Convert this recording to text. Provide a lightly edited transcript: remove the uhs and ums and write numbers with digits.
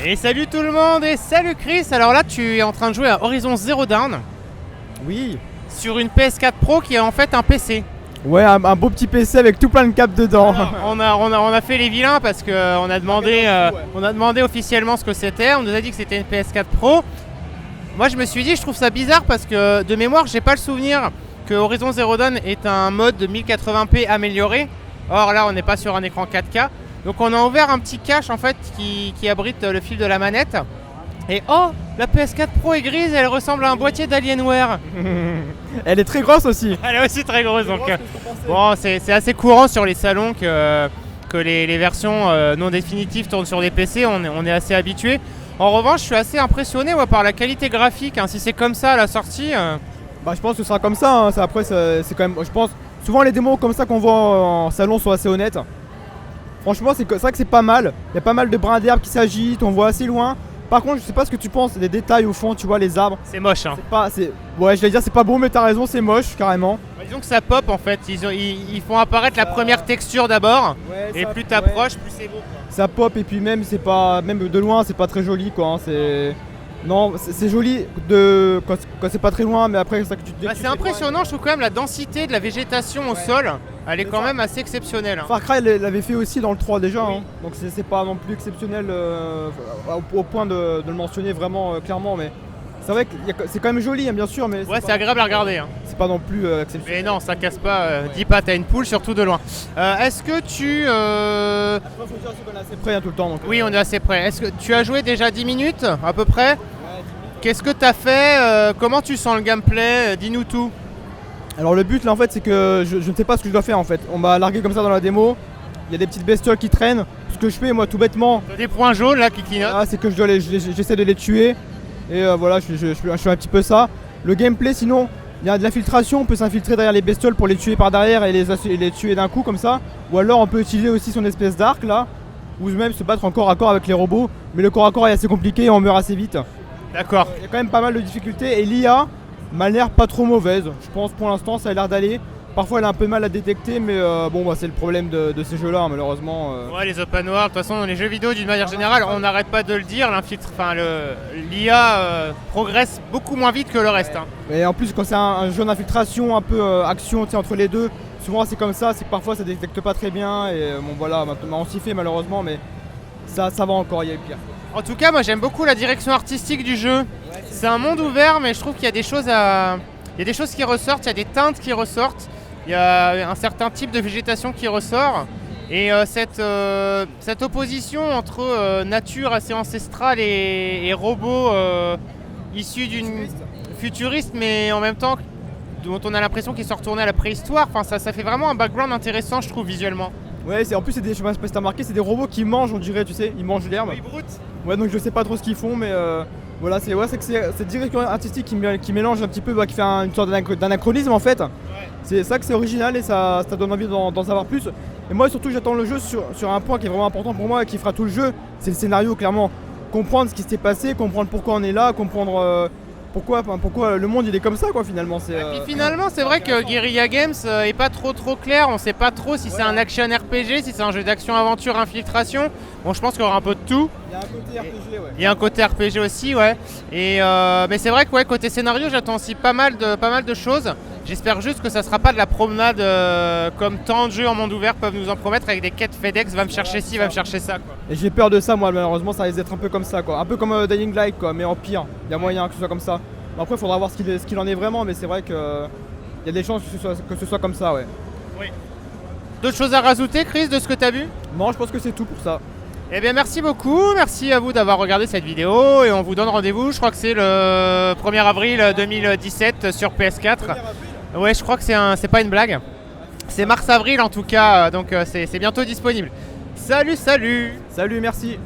Et salut tout le monde et salut Chris. Alors là tu es en train de jouer à Horizon Zero Dawn. Oui. Sur une PS4 Pro qui est en fait un PC. Ouais, un beau petit PC avec tout plein de câbles dedans. Alors, on a fait les vilains parce qu'on a demandé officiellement ce que c'était. On nous a dit que c'était une PS4 Pro. Moi je me suis dit, je trouve ça bizarre parce que de mémoire j'ai pas le souvenir que Horizon Zero Dawn est un mode de 1080p amélioré. Or là on n'est pas sur un écran 4K. Donc on a ouvert un petit cache en fait qui abrite le fil de la manette. Et oh, la PS4 Pro est grise, elle ressemble à un boîtier d'Alienware. Elle est très grosse aussi. Elle est aussi très grosse, donc bon, c'est assez courant sur les salons que les versions non définitives tournent sur des PC, on est assez habitué. En revanche, je suis assez impressionné par la qualité graphique, hein. Si c'est comme ça à la sortie... Bah je pense que ce sera comme ça, hein. Après c'est quand même, je pense, souvent les démos comme ça qu'on voit en salon sont assez honnêtes. Franchement c'est vrai que c'est pas mal, il y a pas mal de brins d'herbe qui s'agitent, on voit assez loin. Par contre je sais pas ce que tu penses des détails au fond, tu vois les arbres. C'est moche, hein. Ouais, je vais dire c'est pas beau mais t'as raison, c'est moche carrément. Bah, disons que ça pop en fait, ils font apparaître la première texture d'abord, et plus t'approches, plus c'est beau, quoi. Ça pop et puis même c'est pas, même de loin c'est pas très joli quoi, hein. Non, c'est joli quand c'est pas très loin, mais après ça que tu te dis. C'est impressionnant, je trouve quand même la densité de la végétation au sol, elle est quand même assez exceptionnelle, hein. Far Cry l'avait fait aussi dans le 3 déjà, oui. Hein. Donc c'est pas non plus exceptionnel au point de le mentionner vraiment clairement, mais c'est vrai que c'est quand même joli, hein, bien sûr, mais ouais, c'est agréable à regarder, hein. C'est pas non plus exceptionnel. Mais non, ça casse pas 10 pattes à une poule, surtout de loin. Est-ce que tu... Après, faut dire qu'on est assez près, hein, tout le temps. Donc, oui, on est assez près. Est-ce que tu as joué déjà 10 minutes à peu près? Qu'est-ce que tu as fait? Comment tu sens le gameplay? Dis-nous tout. Alors le but là en fait c'est que je ne sais pas ce que je dois faire en fait. On m'a largué comme ça dans la démo. Il y a des petites bestioles qui traînent. Ce que je fais moi tout bêtement. Des points jaunes là qui clignotent. Ah, c'est que j'essaie de les tuer. Et voilà, je fais un petit peu ça. Le gameplay sinon, il y a de l'infiltration. On peut s'infiltrer derrière les bestioles pour les tuer par derrière et les tuer d'un coup comme ça. Ou alors on peut utiliser aussi son espèce d'arc là. Ou même se battre en corps à corps avec les robots. Mais le corps à corps est assez compliqué et on meurt assez vite. D'accord. Il y a quand même pas mal de difficultés et l'IA m'a l'air pas trop mauvaise. Je pense pour l'instant ça a l'air d'aller. Parfois elle a un peu de mal à détecter, mais bon bah c'est le problème de ces jeux là, hein, malheureusement. Ouais, les open world, de toute façon dans les jeux vidéo d'une manière générale, on n'arrête pas de le dire, l'IA progresse beaucoup moins vite que le reste, hein. Et en plus quand c'est un jeu d'infiltration, un peu action entre les deux, souvent c'est comme ça, c'est que parfois ça détecte pas très bien et bon voilà, maintenant on s'y fait malheureusement, mais ça va encore, il y a pire. En tout cas, moi j'aime beaucoup la direction artistique du jeu. C'est un monde ouvert, mais je trouve qu'il y a des choses qui ressortent, il y a des teintes qui ressortent, il y a un certain type de végétation qui ressort. Et cette opposition entre nature assez ancestrale et robots issus d'une futuriste, mais en même temps dont on a l'impression qu'ils sont retournés à la préhistoire. Enfin, ça fait vraiment un background intéressant, je trouve, visuellement. Ouais, en plus, je sais pas si t'as remarqué, c'est des robots qui mangent, on dirait, tu sais, ils mangent l'herbe. Ils broutent. Ouais, donc je sais pas trop ce qu'ils font, mais voilà, c'est que c'est cette direction artistique qui mélange un petit peu, qui fait une sorte d'anachronisme en fait. Ouais. C'est ça que c'est original et ça donne envie d'en savoir plus. Et moi, surtout, j'attends le jeu sur un point qui est vraiment important pour moi et qui fera tout le jeu, c'est le scénario, clairement. Comprendre ce qui s'est passé, comprendre pourquoi on est là, comprendre pourquoi le monde il est comme ça quoi finalement. Et puis finalement c'est vrai que Guerrilla Games est pas trop clair, on sait pas trop si c'est un action RPG, si c'est un jeu d'action aventure infiltration. Bon, je pense qu'il y aura un peu de tout. Il y a un côté RPG, ouais. Il y a un côté RPG aussi, ouais. Et mais c'est vrai que ouais, côté scénario j'attends aussi pas mal de choses. J'espère juste que ça sera pas de la promenade comme tant de jeux en monde ouvert peuvent nous en promettre avec des quêtes FedEx, va me chercher ci, va me chercher ça, quoi. Et j'ai peur de ça moi, malheureusement ça risque d'être un peu comme ça quoi. Un peu comme Dying Light quoi, mais en pire. Il y a moyen que ce soit comme ça. Après il faudra voir ce qu'il en est vraiment, mais c'est vrai qu'il y a des chances que ce soit comme ça, ouais. Oui. D'autres choses à rajouter Chris de ce que tu as vu? Non, je pense que c'est tout pour ça. Eh bien merci beaucoup, merci à vous d'avoir regardé cette vidéo et on vous donne rendez-vous, je crois que c'est le 1er avril 2017 sur PS4. Ouais, je crois que c'est pas une blague. C'est mars-avril en tout cas, donc c'est bientôt disponible. Salut! Salut, merci.